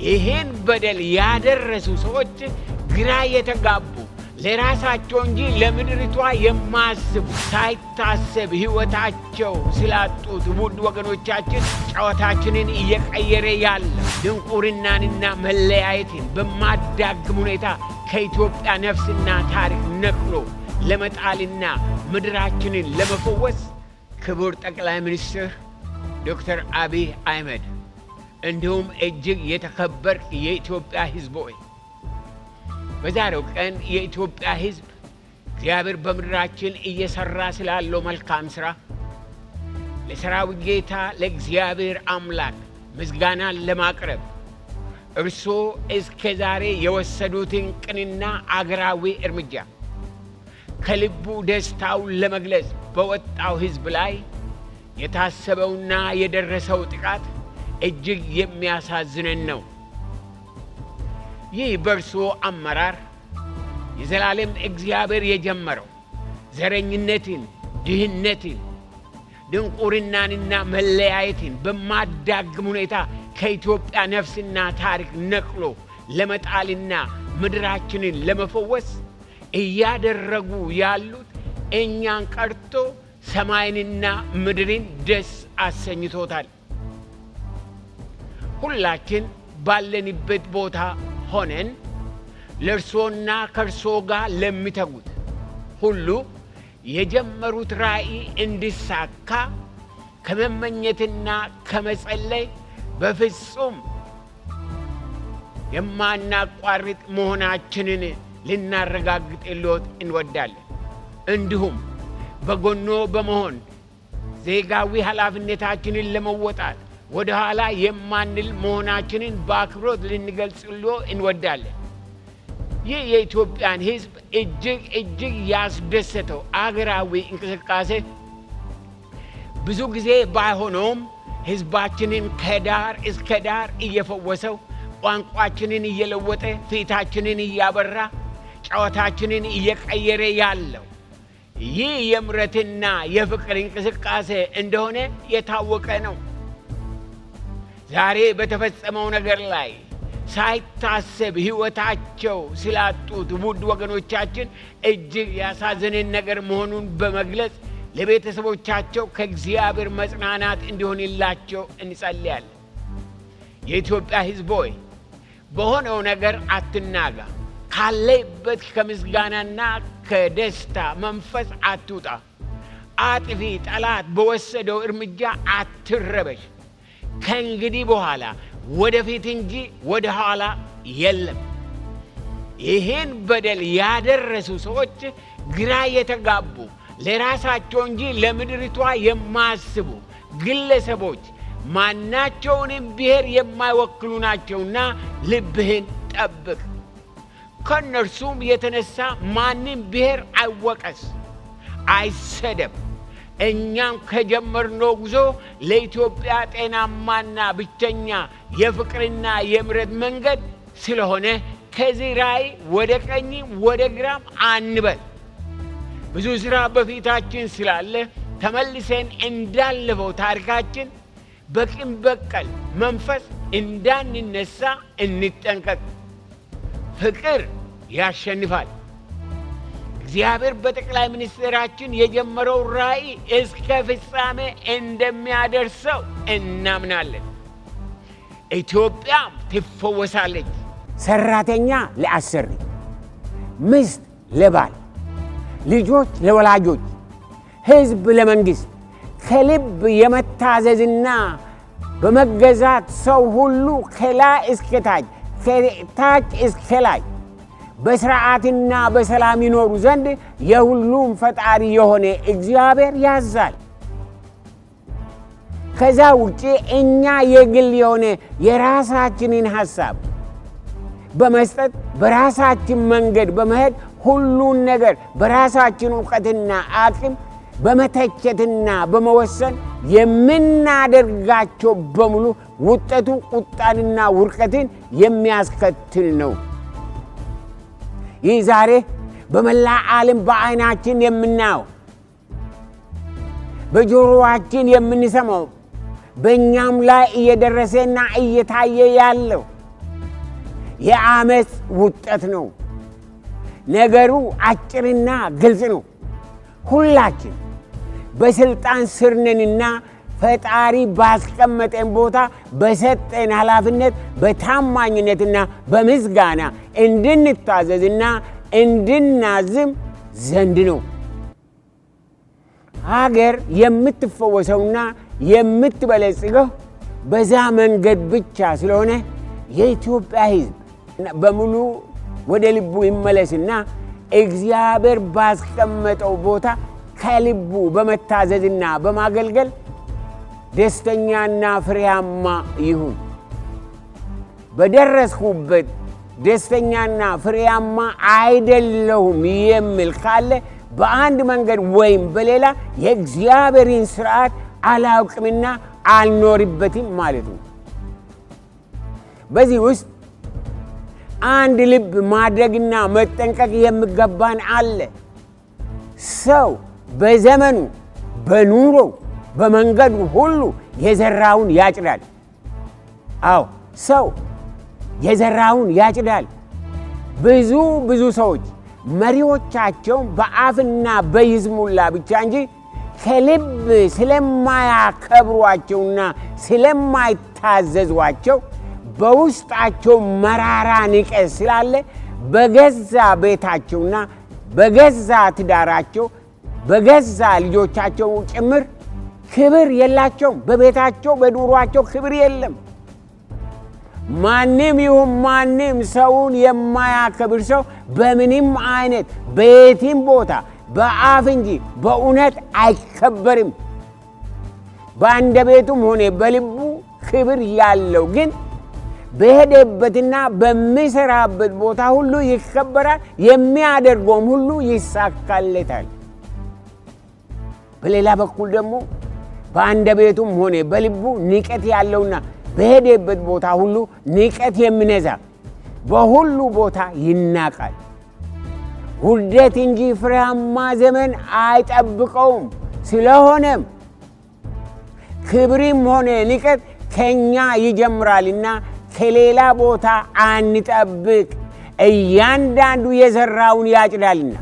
ይሄን በደል ያደረሱ ሰዎች ግራ የተጋቡ ለራሳቸው እንጂ ለምድሪቷ የማያስቡ ሳይታሰብ ሕይወታቸው ስላጡት ውድ ወገኖቻችን ጨዋታችንን እየቀየረ ያለ ድንቁርናንና መለያየትን በማዳግም ሁኔታ ከኢትዮጵያ ነፍስና ታሪክ ነቅሎ ለመጣልና ምድራችንን ለመፈወስ ክቡር ጠቅላይ ሚኒስትር ዶክተር አብይ አህመድ እንዲሁም እጅግ የተከበርክ የኢትዮጵያ ሕዝብ ሆይ በዛሬው ቀን የኢትዮጵያ ሕዝብ እግዚአብሔር በምድራችን እየሰራ ስላለው መልካም ሥራ ለሰራዊት ጌታ ለእግዚአብሔር አምላክ ምስጋናን ለማቅረብ እርሶ እስከ ዛሬ የወሰዱትን ቅንና አገራዊ እርምጃ ከልቡ ደስታውን ለመግለጽ በወጣው ሕዝብ ላይ የታሰበውና የደረሰው ጥቃት እጅግ የሚያሳዝነን ነው። ይህ በርሶ አመራር የዘላለም እግዚአብሔር የጀመረው ዘረኝነትን፣ ድህነትን፣ ድንቁርናንና መለያየትን በማዳግም ሁኔታ ከኢትዮጵያ ነፍስና ታሪክ ነቅሎ ለመጣልና ምድራችንን ለመፈወስ እያደረጉ ያሉት እኛን ቀርቶ ሰማይንና ምድርን ደስ አሰኝቶታል። ሁላችን ባለንበት ቦታ ሆነን ለእርሶና ከእርሶ ጋር ለሚተጉት ሁሉ የጀመሩት ራእይ እንዲሳካ ከመመኘትና ከመጸለይ በፍጹም የማናቋርጥ መሆናችንን ልናረጋግጥልዎት እንወዳለን። እንዲሁም በጎኖ በመሆን ዜጋዊ ኃላፊነታችንን ለመወጣት ወደ ኋላ የማንል መሆናችንን በአክብሮት ልንገልጽልዎ እንወዳለን። ይህ የኢትዮጵያን ሕዝብ እጅግ ያስደሰተው አገራዊ እንቅስቃሴ ብዙ ጊዜ ባይሆነውም ሕዝባችንን ከዳር እስከ ዳር እየፈወሰው፣ ቋንቋችንን እየለወጠ፣ ፊታችንን እያበራ፣ ጨዋታችንን እየቀየረ ያለው ይህ የምሕረትና የፍቅር እንቅስቃሴ እንደሆነ የታወቀ ነው። ዛሬ በተፈጸመው ነገር ላይ ሳይታሰብ ሕይወታቸው ስላጡት ውድ ወገኖቻችን እጅግ ያሳዘነን ነገር መሆኑን በመግለጽ ለቤተሰቦቻቸው ከእግዚአብሔር መጽናናት እንዲሆንላቸው እንጸልያለን። የኢትዮጵያ ሕዝብ ሆይ በሆነው ነገር አትናጋ። ካለበት ከምስጋናና ከደስታ መንፈስ አትውጣ። አጥፊ ጠላት በወሰደው እርምጃ አትረበሽ። ከእንግዲህ በኋላ ወደፊት እንጂ ወደ ኋላ የለም። ይሄን በደል ያደረሱ ሰዎች ግራ የተጋቡ ለራሳቸው እንጂ ለምድሪቷ የማያስቡ ግለሰቦች ማናቸውንም ብሔር የማይወክሉ ናቸውና ልብህን ጠብቅ። ከእነርሱም የተነሳ ማንም ብሔር አይወቀስ፣ አይሰደብ። እኛም ከጀመርነው ጉዞ ለኢትዮጵያ ጤናማና ብቸኛ የፍቅርና የምሕረት መንገድ ስለሆነ ከዚህ ራእይ ወደ ቀኝም ወደ ግራም አንበል። ብዙ ሥራ በፊታችን ስላለ ተመልሰን እንዳለፈው ታሪካችን በቂም በቀል መንፈስ እንዳንነሳ እንጠንቀቅ። ፍቅር ያሸንፋል። እግዚአብሔር በጠቅላይ ሚኒስትራችን የጀመረው ራእይ እስከ ፍጻሜ እንደሚያደርሰው እናምናለን። ኢትዮጵያም ትፈወሳለች። ሰራተኛ ለአሰሪ፣ ሚስት ለባል፣ ልጆች ለወላጆች፣ ሕዝብ ለመንግሥት ከልብ የመታዘዝና በመገዛት ሰው ሁሉ ከላይ እስከ ታች ከታች እስከ ላይ በሥርዓትና በሰላም ይኖሩ ዘንድ የሁሉም ፈጣሪ የሆነ እግዚአብሔር ያዛል። ከዛ ውጪ እኛ የግል የሆነ የራሳችንን ሐሳብ በመስጠት በራሳችን መንገድ በመሄድ ሁሉን ነገር በራሳችን ዕውቀትና አቅም በመተቸትና በመወሰን የምናደርጋቸው በሙሉ ውጤቱ ቁጣንና ውድቀትን የሚያስከትል ነው። ይህ ዛሬ በመላ ዓለም በዓይናችን የምናየው በጆሮአችን የምንሰማው በእኛም ላይ እየደረሰና እየታየ ያለው የአመፅ ውጤት ነው። ነገሩ አጭርና ግልጽ ነው። ሁላችን በስልጣን ስር ነንና ፈጣሪ ባስቀመጠን ቦታ በሰጠን ኃላፊነት በታማኝነትና በምስጋና እንድንታዘዝና እንድናዝም ዘንድ ነው። ሀገር የምትፈወሰውና የምትበለጽገው በዛ መንገድ ብቻ ስለሆነ የኢትዮጵያ ሕዝብ በሙሉ ወደ ልቡ ይመለስና እግዚአብሔር ባስቀመጠው ቦታ ከልቡ በመታዘዝና በማገልገል ደስተኛና ፍሬያማ ይሁን። በደረስኩበት ደስተኛና ፍሬያማ አይደለሁም የሚል ካለ በአንድ መንገድ ወይም በሌላ የእግዚአብሔርን ሥርዓት አላውቅምና አልኖርበትም ማለት ነው። በዚህ ውስጥ አንድ ልብ ማድረግና መጠንቀቅ የሚገባን አለ። ሰው በዘመኑ በኑሮው በመንገዱ ሁሉ የዘራውን ያጭዳል። አዎ ሰው የዘራውን ያጭዳል። ብዙ ሰዎች መሪዎቻቸውን በአፍና በይዝሙላ ብቻ እንጂ ከልብ ስለማያከብሯቸውና ስለማይታዘዟቸው በውስጣቸው መራራ ንቀት ስላለ በገዛ ቤታቸውና በገዛ ትዳራቸው በገዛ ልጆቻቸው ጭምር ክብር የላቸውም። በቤታቸው በኑሯቸው ክብር የለም። ማንም ይሁን ማንም ሰውን የማያከብር ሰው በምንም አይነት በየትም ቦታ በአፍ እንጂ በእውነት አይከበርም። በአንደበቱም ሆነ በልቡ ክብር ያለው ግን በሄደበትና በሚሰራበት ቦታ ሁሉ ይከበራል፣ የሚያደርገውም ሁሉ ይሳካለታል። በሌላ በኩል ደግሞ በአንደበቱም ሆነ በልቡ ንቀት ያለውና በሄደበት ቦታ ሁሉ ንቀት የሚነዛ በሁሉ ቦታ ይናቃል። ውርደት እንጂ ፍሬያማ ዘመን አይጠብቀውም። ስለሆነም ክብርም ሆነ ንቀት ከኛ ይጀምራልና ከሌላ ቦታ አንጠብቅ። እያንዳንዱ የዘራውን ያጭዳልና።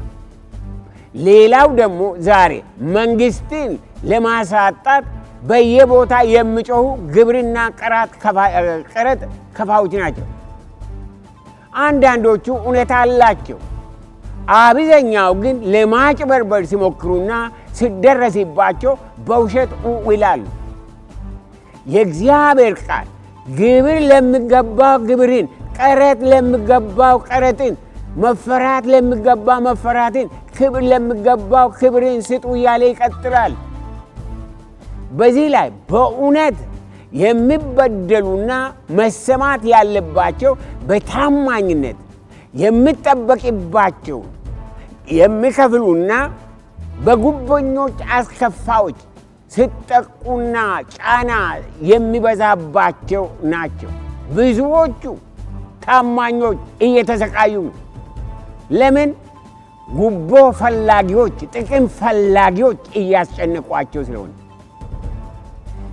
ሌላው ደግሞ ዛሬ መንግስትን ለማሳጣት በየቦታ የሚጮሁ ግብርና ቀረጥ ከፋዮች ናቸው። አንዳንዶቹ እውነት አላቸው። አብዛኛው ግን ለማጭበርበር ሲሞክሩና ሲደረስባቸው በውሸት ይላሉ። የእግዚአብሔር ቃል ግብር ለሚገባው ግብርን፣ ቀረጥ ለሚገባው ቀረጥን፣ መፈራት ለሚገባው መፈራትን፣ ክብር ለሚገባው ክብርን ስጡ እያለ ይቀጥላል። በዚህ ላይ በእውነት የሚበደሉና መሰማት ያለባቸው በታማኝነት የሚጠበቅባቸው የሚከፍሉና በጉቦኞች አስከፋዮች ሲጠቁና ጫና የሚበዛባቸው ናቸው። ብዙዎቹ ታማኞች እየተሰቃዩ ነው። ለምን? ጉቦ ፈላጊዎች፣ ጥቅም ፈላጊዎች እያስጨነቋቸው ስለሆነ።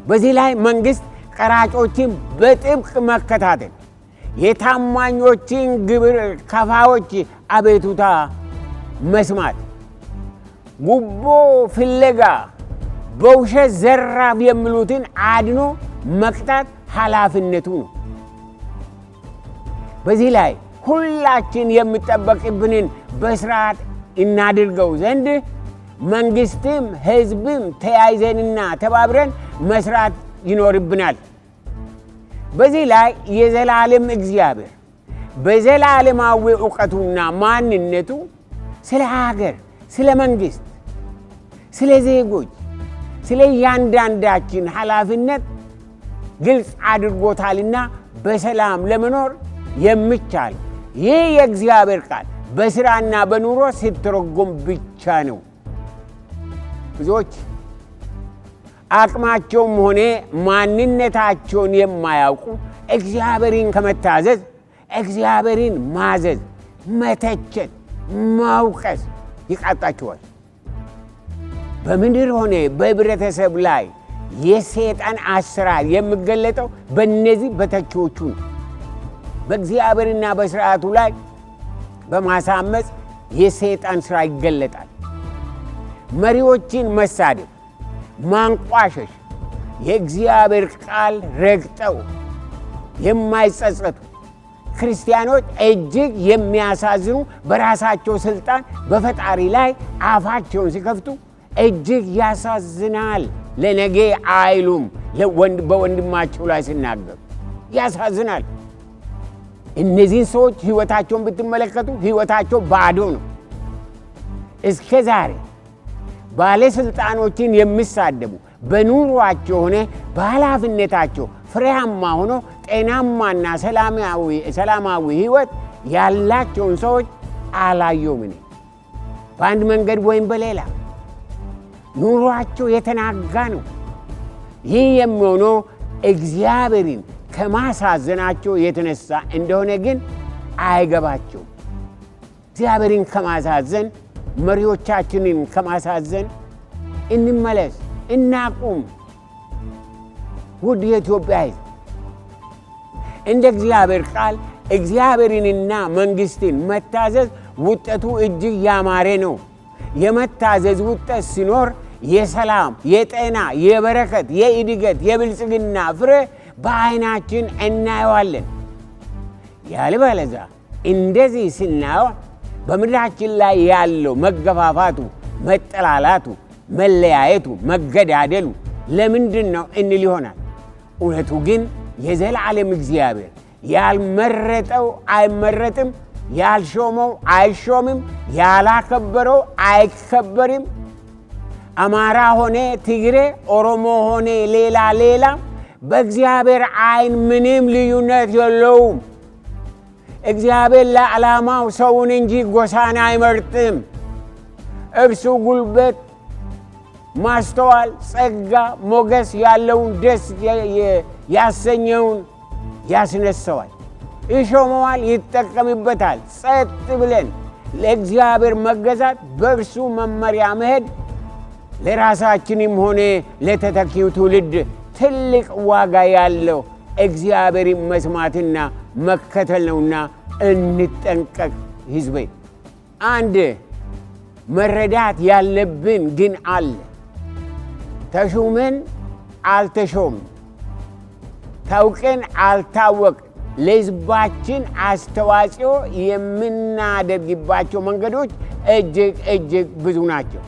በዚህ ላይ መንግስት ቀራጮችን በጥብቅ መከታተል፣ የታማኞችን ግብር ከፋዮች አቤቱታ መስማት፣ ጉቦ ፍለጋ በውሸት ዘራፍ የሚሉትን አድኖ መቅጣት ኃላፊነቱ ነው። በዚህ ላይ ሁላችን የሚጠበቅብንን በስርዓት እናድርገው ዘንድ መንግስትም ህዝብም ተያይዘንና ተባብረን መስራት ይኖርብናል። በዚህ ላይ የዘላለም እግዚአብሔር በዘላለማዊ ዕውቀቱና ማንነቱ ስለ ሀገር፣ ስለ መንግስት፣ ስለ ዜጎች፣ ስለ እያንዳንዳችን ኃላፊነት ግልጽ አድርጎታልና በሰላም ለመኖር የሚቻል ይህ የእግዚአብሔር ቃል በሥራና በኑሮ ሲተረጎም ብቻ ነው። ብዙዎች አቅማቸውም ሆነ ማንነታቸውን የማያውቁ እግዚአብሔርን ከመታዘዝ እግዚአብሔርን ማዘዝ፣ መተቸት፣ መውቀስ ይቃጣቸዋል። በምድር ሆነ በህብረተሰብ ላይ የሰይጣን አሰራር የሚገለጠው በእነዚህ በተቺዎቹ ነው። በእግዚአብሔርና በሥርዓቱ ላይ በማሳመፅ የሰይጣን ሥራ ይገለጣል። መሪዎችን መሳደብ፣ ማንቋሸሽ፣ የእግዚአብሔር ቃል ረግጠው የማይጸጸቱ ክርስቲያኖች እጅግ የሚያሳዝኑ፣ በራሳቸው ሥልጣን በፈጣሪ ላይ አፋቸውን ሲከፍቱ እጅግ ያሳዝናል። ለነገ አይሉም። በወንድማቸው ላይ ሲናገሩ ያሳዝናል። እነዚህን ሰዎች ሕይወታቸውን ብትመለከቱ ሕይወታቸው ባዶ ነው። እስከ ዛሬ ባለሥልጣኖችን የሚሳደቡ በኑሯቸው ሆነ በኃላፊነታቸው ፍሬያማ ሆኖ ጤናማና ሰላማዊ ሕይወት ያላቸውን ሰዎች አላየሁም። እኔ በአንድ መንገድ ወይም በሌላ ኑሯቸው የተናጋ ነው። ይህ የሚሆነው እግዚአብሔርን ከማሳዘናቸው የተነሳ እንደሆነ ግን አይገባቸውም። እግዚአብሔርን ከማሳዘን፣ መሪዎቻችንን ከማሳዘን እንመለስ፣ እናቁም። ውድ የኢትዮጵያ ሕዝብ እንደ እግዚአብሔር ቃል እግዚአብሔርንና መንግሥትን መታዘዝ ውጤቱ እጅግ ያማረ ነው። የመታዘዝ ውጤት ሲኖር የሰላም፣ የጤና፣ የበረከት፣ የእድገት፣ የብልጽግና ፍሬ በዓይናችን እናየዋለን። ያልበለዚያ እንደዚህ ስናየው በምድራችን ላይ ያለው መገፋፋቱ፣ መጠላላቱ፣ መለያየቱ፣ መገዳደሉ ለምንድን ነው እንል ይሆናል። እውነቱ ግን የዘላለም እግዚአብሔር ያልመረጠው አይመረጥም፣ ያልሾመው አይሾምም፣ ያላከበረው አይከበርም። አማራ ሆነ ትግሬ፣ ኦሮሞ ሆነ ሌላ በእግዚአብሔር ዓይን ምንም ልዩነት የለውም። እግዚአብሔር ለዓላማው ሰውን እንጂ ጎሳን አይመርጥም። እርሱ ጉልበት፣ ማስተዋል፣ ጸጋ፣ ሞገስ ያለውን ደስ ያሰኘውን ያስነሳዋል፣ ይሾመዋል፣ ይጠቀምበታል። ጸጥ ብለን ለእግዚአብሔር መገዛት፣ በእርሱ መመሪያ መሄድ ለራሳችንም ሆነ ለተተኪው ትውልድ ትልቅ ዋጋ ያለው እግዚአብሔርን መስማትና መከተል ነውና እንጠንቀቅ። ሕዝቤ አንድ መረዳት ያለብን ግን አለ። ተሹመን አልተሾምን፣ ታውቀን አልታወቅን፣ ለሕዝባችን አስተዋጽኦ የምናደርግባቸው መንገዶች እጅግ ብዙ ናቸው።